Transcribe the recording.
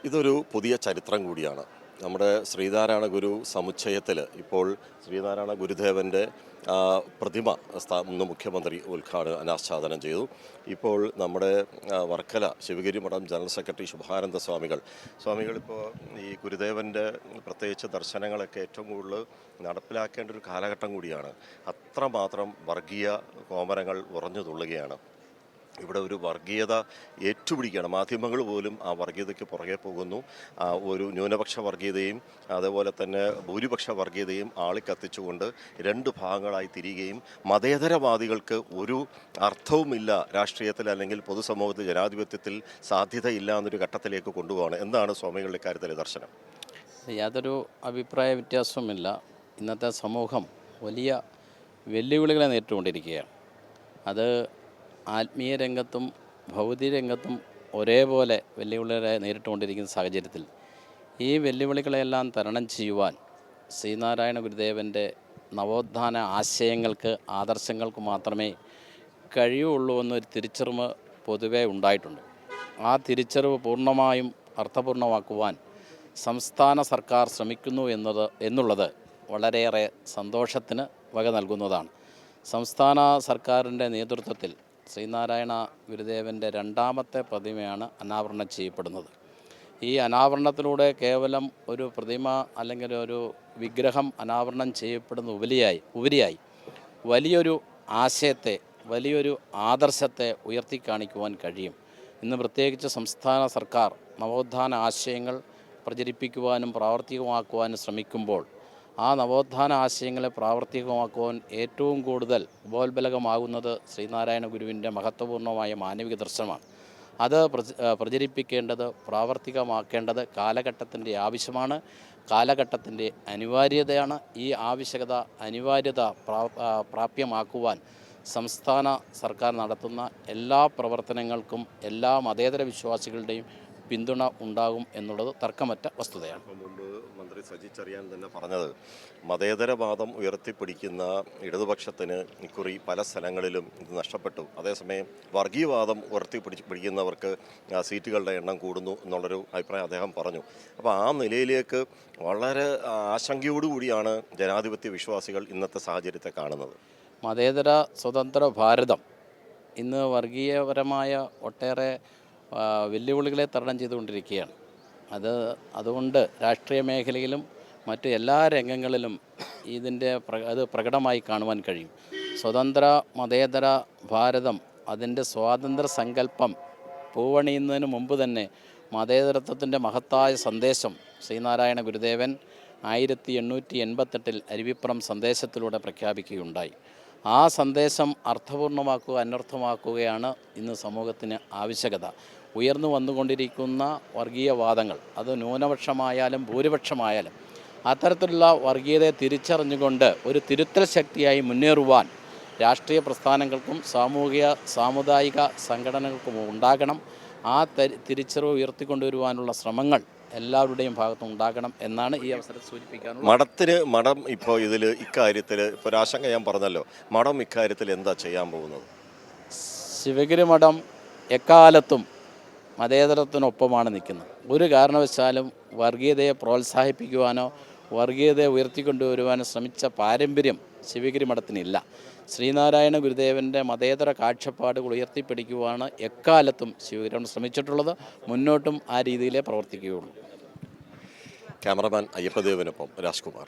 ഇതൊരു പുതിയ ചരിത്രം കൂടിയാണ്. നമ്മുടെ ശ്രീനാരായണ ഗുരു സമുച്ചയത്തിൽ ഇപ്പോൾ ശ്രീനാരായണ ഗുരുദേവൻ്റെ പ്രതിമ ഇന്ന് മുഖ്യമന്ത്രി അനാച്ഛാദനം ചെയ്തു. ഇപ്പോൾ നമ്മുടെ വർക്കല ശിവഗിരി മഠം ജനറൽ സെക്രട്ടറി ശുഭാനന്ദ സ്വാമികൾ ഇപ്പോൾ ഈ ഗുരുദേവൻ്റെ പ്രത്യേകിച്ച് ദർശനങ്ങളൊക്കെ ഏറ്റവും കൂടുതൽ നടപ്പിലാക്കേണ്ട ഒരു കാലഘട്ടം കൂടിയാണ്. അത്രമാത്രം വർഗീയ കോമരങ്ങൾ ഉറഞ്ഞു തുള്ളുകയാണ്. ഇവിടെ ഒരു വർഗീയത ഏറ്റുപിടിക്കുകയാണ്. മാധ്യമങ്ങൾ പോലും ആ വർഗീയതയ്ക്ക് പുറകെ പോകുന്നു. ഒരു ന്യൂനപക്ഷ വർഗീയതയും അതേപോലെ തന്നെ ഭൂരിപക്ഷ വർഗീയതയും ആളിക്കത്തിച്ചുകൊണ്ട് രണ്ട് ഭാഗങ്ങളായി തിരിയുകയും മതേതരവാദികൾക്ക് ഒരു അർത്ഥവുമില്ല രാഷ്ട്രീയത്തിൽ അല്ലെങ്കിൽ പൊതുസമൂഹത്തിൽ ജനാധിപത്യത്തിൽ സാധ്യതയില്ല എന്നൊരു ഘട്ടത്തിലേക്ക് കൊണ്ടുപോകണം. എന്താണ് സ്വാമികളുടെ കാര്യത്തിലെ ദർശനം? യാതൊരു അഭിപ്രായ വ്യത്യാസവുമില്ല. ഇന്നത്തെ സമൂഹം വലിയ വെല്ലുവിളികളെ നേരിട്ടുകൊണ്ടിരിക്കുകയാണ്. അത് ആത്മീയ രംഗത്തും ഭൗതിക രംഗത്തും ഒരേപോലെ വെല്ലുവിളികളെ നേരിട്ടുകൊണ്ടിരിക്കുന്ന സാഹചര്യത്തിൽ ഈ വെല്ലുവിളികളെല്ലാം തരണം ചെയ്യുവാൻ ശ്രീനാരായണ ഗുരുദേവൻ്റെ നവോത്ഥാന ആശയങ്ങൾക്ക് ആദർശങ്ങൾക്ക് മാത്രമേ കഴിയുള്ളൂ എന്നൊരു തിരിച്ചറിവ് പൊതുവെ ഉണ്ടായിട്ടുണ്ട്. ആ തിരിച്ചറിവ് പൂർണ്ണമായും അർത്ഥപൂർണ്ണമാക്കുവാൻ സംസ്ഥാന സർക്കാർ ശ്രമിക്കുന്നു എന്നുള്ളത് വളരെയേറെ സന്തോഷത്തിന് വക നൽകുന്നതാണ്. സംസ്ഥാന സർക്കാരിൻ്റെ നേതൃത്വത്തിൽ ശ്രീനാരായണ ഗുരുദേവൻ്റെ രണ്ടാമത്തെ പ്രതിമയാണ് അനാവരണം ചെയ്യപ്പെടുന്നത്. ഈ അനാവരണത്തിലൂടെ കേവലം ഒരു പ്രതിമ അല്ലെങ്കിൽ ഒരു വിഗ്രഹം അനാവരണം ചെയ്യപ്പെടുന്ന ഉപരിയായി വലിയൊരു ആശയത്തെ, വലിയൊരു ആദർശത്തെ ഉയർത്തിക്കാണിക്കുവാൻ കഴിയും. ഇന്ന് പ്രത്യേകിച്ച് സംസ്ഥാന സർക്കാർ നവോത്ഥാന ആശയങ്ങൾ പ്രചരിപ്പിക്കുവാനും പ്രാവർത്തികമാക്കുവാനും ശ്രമിക്കുമ്പോൾ ആ നവോത്ഥാന ആശയങ്ങളെ പ്രാവർത്തികമാക്കുവാൻ ഏറ്റവും കൂടുതൽ ഉപോത്ബലകമാകുന്നത് ശ്രീനാരായണ ഗുരുവിൻ്റെ മഹത്വപൂർണ്ണമായ മാനവിക ദർശനമാണ്. അത് പ്രചരിപ്പിക്കേണ്ടത്, പ്രാവർത്തികമാക്കേണ്ടത് കാലഘട്ടത്തിൻ്റെ ആവശ്യമാണ്, കാലഘട്ടത്തിൻ്റെ അനിവാര്യതയാണ്. ഈ ആവശ്യകത, അനിവാര്യത പ്രാപ്യമാക്കുവാൻ സംസ്ഥാന സർക്കാർ നടത്തുന്ന എല്ലാ പ്രവർത്തനങ്ങൾക്കും എല്ലാ മതേതര വിശ്വാസികളുടെയും പിന്തുണ ഉണ്ടാകും എന്നുള്ളത് തർക്കമറ്റ വസ്തുതയാണ്. മുമ്പ് മന്ത്രി സജി ചെറിയാൻ തന്നെ പറഞ്ഞത് മതേതരവാദം ഉയർത്തിപ്പിടിക്കുന്ന ഇടതുപക്ഷത്തിന് ഇക്കുറി പല സ്ഥലങ്ങളിലും ഇത് നഷ്ടപ്പെട്ടു. അതേസമയം വർഗീയവാദം പിടിക്കുന്നവർക്ക് സീറ്റുകളുടെ എണ്ണം കൂടുന്നു എന്നുള്ളൊരു അഭിപ്രായം അദ്ദേഹം പറഞ്ഞു. അപ്പോൾ ആ നിലയിലേക്ക് വളരെ ആശങ്കയോടുകൂടിയാണ് ജനാധിപത്യ വിശ്വാസികൾ ഇന്നത്തെ സാഹചര്യത്തെ കാണുന്നത്. മതേതര സ്വതന്ത്ര ഭാരതം ഇന്ന് വർഗീയപരമായ ഒട്ടേറെ വെല്ലുവിളികളെ തരണം ചെയ്തുകൊണ്ടിരിക്കുകയാണ്. അതുകൊണ്ട് രാഷ്ട്രീയ മേഖലയിലും മറ്റ് എല്ലാ രംഗങ്ങളിലും അത് പ്രകടമായി കാണുവാൻ കഴിയും. സ്വതന്ത്ര മതേതര ഭാരതം അതിൻ്റെ സ്വാതന്ത്ര്യ സങ്കല്പം പൂവണിയുന്നതിന് മുമ്പ് തന്നെ മതേതരത്വത്തിൻ്റെ മഹത്തായ സന്ദേശം ശ്രീനാരായണ ഗുരുദേവൻ 1888 അരുവിപ്പുറം സന്ദേശത്തിലൂടെ പ്രഖ്യാപിക്കുകയുണ്ടായി. ആ സന്ദേശം അർത്ഥപൂർണ്ണമാക്കുക, അനർത്ഥമാക്കുകയാണ് ഇന്ന് സമൂഹത്തിന് ആവശ്യകത. ഉയർന്നു വന്നുകൊണ്ടിരിക്കുന്ന വർഗീയവാദങ്ങൾ, അത് ന്യൂനപക്ഷമായാലും ഭൂരിപക്ഷമായാലും, അത്തരത്തിലുള്ള വർഗീയതയെ തിരിച്ചറിഞ്ഞുകൊണ്ട് ഒരു തിരുത്തൽ ശക്തിയായി മുന്നേറുവാൻ രാഷ്ട്രീയ പ്രസ്ഥാനങ്ങൾക്കും സാമുദായിക സംഘടനകൾക്കും ഉണ്ടാകണം. ആ തിരിച്ചറിവ് ഉയർത്തിക്കൊണ്ടുവരുവാനുള്ള ശ്രമങ്ങൾ എല്ലാവരുടെയും ഭാഗത്തും ഉണ്ടാകണം എന്നാണ് ഈ അവസരത്തിൽ സൂചിപ്പിക്കാനുള്ളത്. മഠം ഇപ്പോൾ ഇക്കാര്യത്തിൽ ഇപ്പോൾ ഒരാശങ്ക ഞാൻ പറഞ്ഞല്ലോ, മഠം ഇക്കാര്യത്തിൽ എന്താ ചെയ്യാൻ പോകുന്നത്? ശിവഗിരി മഠം എക്കാലത്തും മതേതരത്തിനൊപ്പമാണ് നിൽക്കുന്നത്. ഒരു കാരണവശാലും വർഗീയതയെ പ്രോത്സാഹിപ്പിക്കുവാനോ വർഗീയതയെ ഉയർത്തിക്കൊണ്ടുവരുവാനോ ശ്രമിച്ച പാരമ്പര്യം ശിവഗിരി മഠത്തിനില്ല. ശ്രീനാരായണ ഗുരുദേവൻ്റെ മതേതര കാഴ്ചപ്പാടുകൾ ഉയർത്തിപ്പിടിക്കുവാണ് എക്കാലത്തും ശിവഗിരി മഠം ശ്രമിച്ചിട്ടുള്ളത്. മുന്നോട്ടും ആ രീതിയിലേ പ്രവർത്തിക്കുകയുള്ളൂ. ക്യാമറമാൻ അയ്യപ്പദേവനൊപ്പം രാജ്കുമാർ.